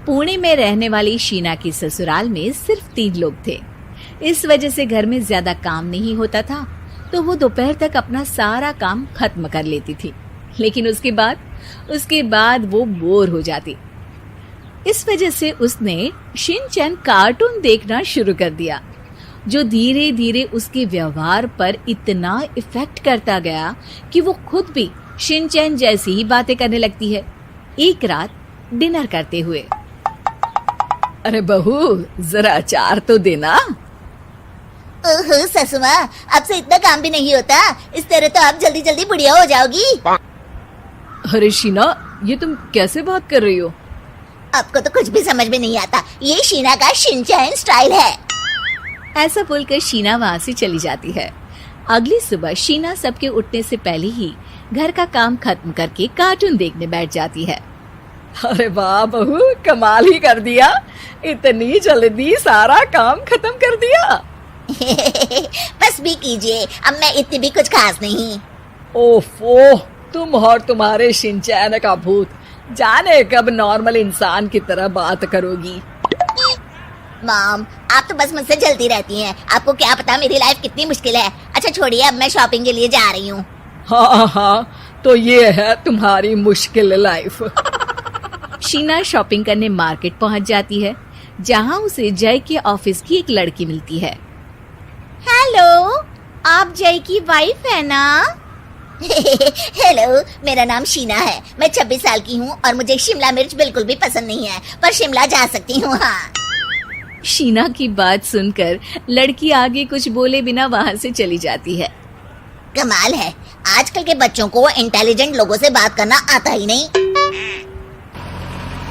पुणे में रहने वाली शीना की ससुराल में सिर्फ 3 लोग थे। इस वजह से घर में ज्यादा काम नहीं होता था, तो वो दोपहर तक अपना सारा काम खत्म कर लेती थी। लेकिन उसके बाद वो बोर हो जाती। इस वजह से उसने शिनचैन कार्टून देखना शुरू कर दिया, जो धीरे धीरे उसके व्यवहार पर इतना इफेक्ट करता गया कि वो खुद भी शिनचैन जैसी ही बातें करने लगती है। एक रात डिनर करते हुए, अरे बहू, जरा अचार तो देना। ओहो ससुमा, आपसे इतना काम भी नहीं होता। इस तरह तो आप जल्दी जल्दी बुढ़िया हो जाओगी। अरे शीना, ये तुम कैसे बात कर रही हो? आपको तो कुछ भी समझ में नहीं आता। ये शीना का शिनचैन स्टाइल है। ऐसा बोलकर शीना वहाँ से चली जाती है। अगली सुबह शीना सबके उठने से पहले ही घर का काम खत्म करके कार्टून देखने बैठ जाती है। अरे वाह बहू, कमाल ही कर दिया, इतनी जल्दी सारा काम खत्म कर दिया। बस भी कीजिए, अब मैं इतनी भी कुछ खास नहीं। ओफो, तुम और तुम्हारे शिनचैन का भूत, जाने कब नॉर्मल इंसान की तरह बात करोगी। मॉम, आप तो बस मुझसे जलती रहती हैं। आपको क्या पता मेरी लाइफ कितनी मुश्किल है। अच्छा छोड़िए, अब मैं शॉपिंग के लिए जा रही हूँ। हाँ, तो ये है तुम्हारी मुश्किल लाइफ। शीना शॉपिंग करने मार्केट पहुँच जाती है, जहाँ उसे जय के ऑफिस की एक लड़की मिलती है। हेलो, आप जय की वाइफ है ना? हेलो, मेरा नाम शीना है। मैं 26 साल की हूँ और मुझे शिमला मिर्च बिल्कुल भी पसंद नहीं है, पर शिमला जा सकती हूँ। हाँ। शीना की बात सुनकर लड़की आगे कुछ बोले बिना वहाँ से चली जाती है। कमाल है, आजकल के बच्चों को इंटेलिजेंट लोगों से बात करना आता ही नहीं।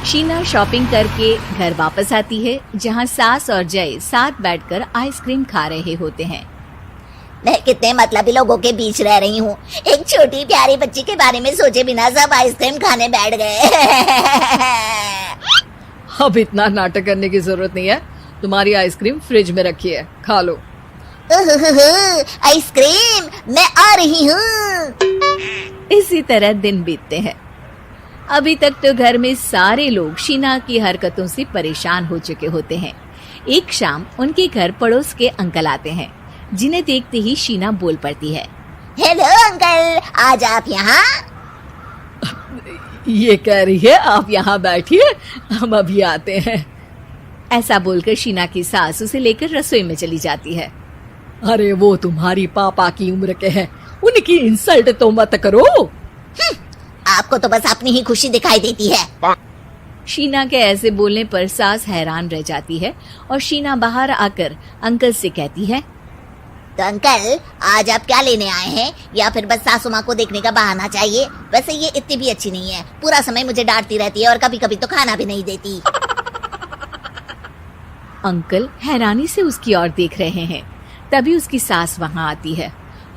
शीना शॉपिंग करके घर वापस आती है, जहाँ सास और जय साथ बैठकर आइसक्रीम खा रहे होते हैं। मैं कितने मतलबी लोगों के बीच रह रही हूँ। एक छोटी प्यारी बच्ची के बारे में सोचे बिना सब आइसक्रीम खाने बैठ गए। अब इतना नाटक करने की जरूरत नहीं है, तुम्हारी आइसक्रीम फ्रिज में रखी है, खा लो। आइसक्रीम, मैं आ रही हूँ। इसी तरह दिन बीतते हैं। अभी तक तो घर में सारे लोग शीना की हरकतों से परेशान हो चुके होते हैं। एक शाम उनके घर पड़ोस के अंकल आते हैं, जिन्हें देखते ही शीना बोल पड़ती है। हेलो अंकल, आज आप यहाँ? ये कह रही है आप यहाँ बैठिए, हम अभी आते हैं। ऐसा बोलकर शीना की सास उसे लेकर रसोई में चली जाती है। अरे वो तुम्हारी पापा की उम्र के हैं, उनकी इंसल्ट तो मत करो। आपको तो बस अपनी ही खुशी दिखाई देती है। शीना के ऐसे बोलने पर सास हैरान रह जाती है और शीना बाहर आकर अंकल से कहती है, तो अंकल, आज आप क्या लेने आए हैं? या फिर बस सासू माँ को देखने का बहाना चाहिए? वैसे ये इतनी भी अच्छी नहीं है, पूरा समय मुझे डांटती रहती है और कभी कभी तो खाना भी नहीं देती। अंकल हैरानी से उसकी ओर देख रहे हैं। तभी उसकी सास वहाँ आती है।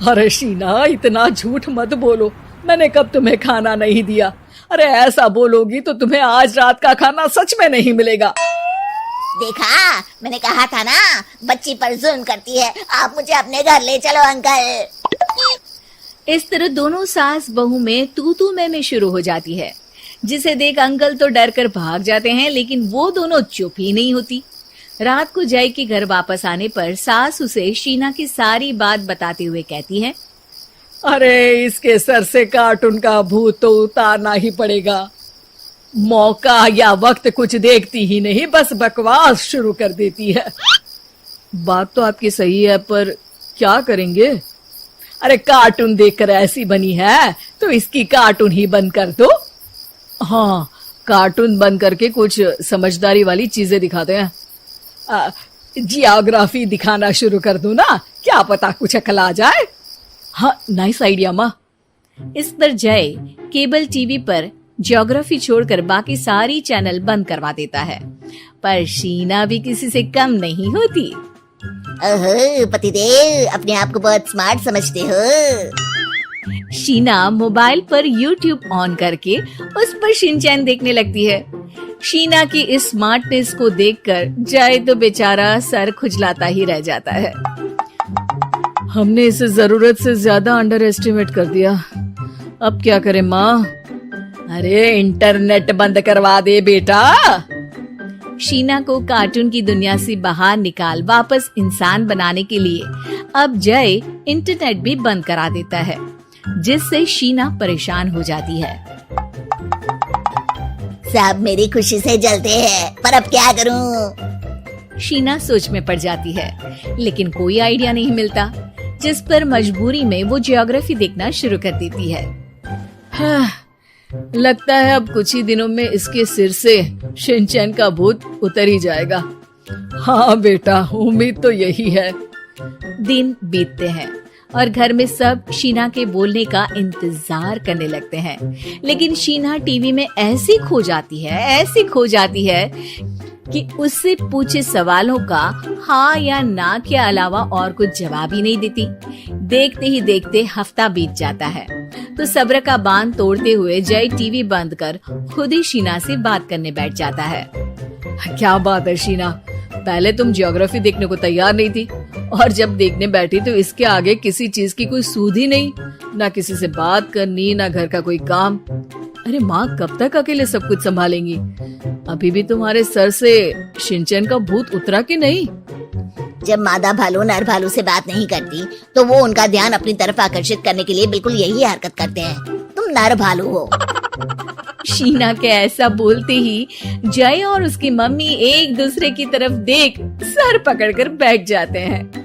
अरे शीना, इतना झूठ मत बोलो, मैंने कब तुम्हें खाना नहीं दिया? अरे ऐसा बोलोगी तो तुम्हें आज रात का खाना सच में नहीं मिलेगा। देखा, मैंने कहा था ना, बच्ची पर जुल्म करती है। आप मुझे अपने घर ले चलो अंकल। इस तरह दोनों सास बहू में तू मैं शुरू हो जाती है, जिसे देख अंकल तो डर कर भाग जाते हैं, लेकिन वो दोनों चुप ही नहीं होती। रात को जय के घर वापस आने पर सास उसे शीना की सारी बात बताते हुए कहती है, अरे इसके सर से कार्टून का भूत तो उतारना ही पड़ेगा। मौका या वक्त कुछ देखती ही नहीं, बस बकवास शुरू कर देती है। बात तो आपकी सही है, पर क्या करेंगे? अरे कार्टून देखकर ऐसी बनी है तो इसकी कार्टून ही बंद कर दो। हाँ, कार्टून बंद करके कुछ समझदारी वाली चीजें दिखाते हैं। जियोग्राफी दिखाना शुरू कर दूं ना, क्या पता कुछ अकल आ जाए। हाँ, नाइस आइडिया माँ। इस पर जय केबल टीवी पर ज्योग्राफी छोड़कर बाकी सारी चैनल बंद करवा देता है, पर शीना भी किसी से कम नहीं होती। ओहो पतिदेव, अपने आप को बहुत स्मार्ट समझते हो। शीना मोबाइल पर YouTube ऑन करके उस पर शिनचैन देखने लगती है। शीना की इस स्मार्टनेस को देखकर जय तो बेचारा सर खुजलाता ही रह जाता है। हमने इसे जरूरत से ज्यादा अंडर एस्टिमेट कर दिया, अब क्या करें माँ? अरे इंटरनेट बंद करवा दे बेटा। शीना को कार्टून की दुनिया से बाहर निकाल वापस इंसान बनाने के लिए अब जय इंटरनेट भी बंद करा देता है, जिससे शीना परेशान हो जाती है। सब मेरी खुशी से जलते हैं, पर अब क्या करूं? शीना सोच में पड़ जाती है, लेकिन कोई आइडिया नहीं मिलता, जिस पर मजबूरी में वो ज्योग्राफी देखना शुरू कर देती है। लगता है अब कुछ ही दिनों में इसके सिर से शिनचैन का भूत उतर ही जाएगा। हाँ बेटा, उम्मीद तो यही है। दिन बीतते हैं और घर में सब शीना के बोलने का इंतजार करने लगते हैं, लेकिन शीना टीवी में ऐसी खो जाती है कि उससे पूछे सवालों का हाँ या ना के अलावा और कुछ जवाब ही नहीं देती। देखते ही देखते हफ्ता बीत जाता है, तो सब्र का बांध तोड़ते हुए जय टीवी बंद कर खुद ही शीना से बात करने बैठ जाता है। क्या बात है शीना, पहले तुम ज्योग्राफी देखने को तैयार नहीं थी, और जब देखने बैठी तो इसके आगे किसी चीज की कोई सूध ही नहीं, ना किसी से बात करनी, ना घर का कोई काम। अरे माँ कब तक अकेले सब कुछ संभालेंगी? अभी भी तुम्हारे सर से शिनचैन का भूत उतरा कि नहीं? जब मादा भालू नर भालू से बात नहीं करती, तो वो उनका ध्यान अपनी तरफ आकर्षित करने के लिए बिल्कुल यही हरकत करते हैं। तुम नर भालू हो। शीना के ऐसा बोलते ही जय और उसकी मम्मी एक दूसरे की तरफ देख सर पकड़कर बैठ जाते हैं।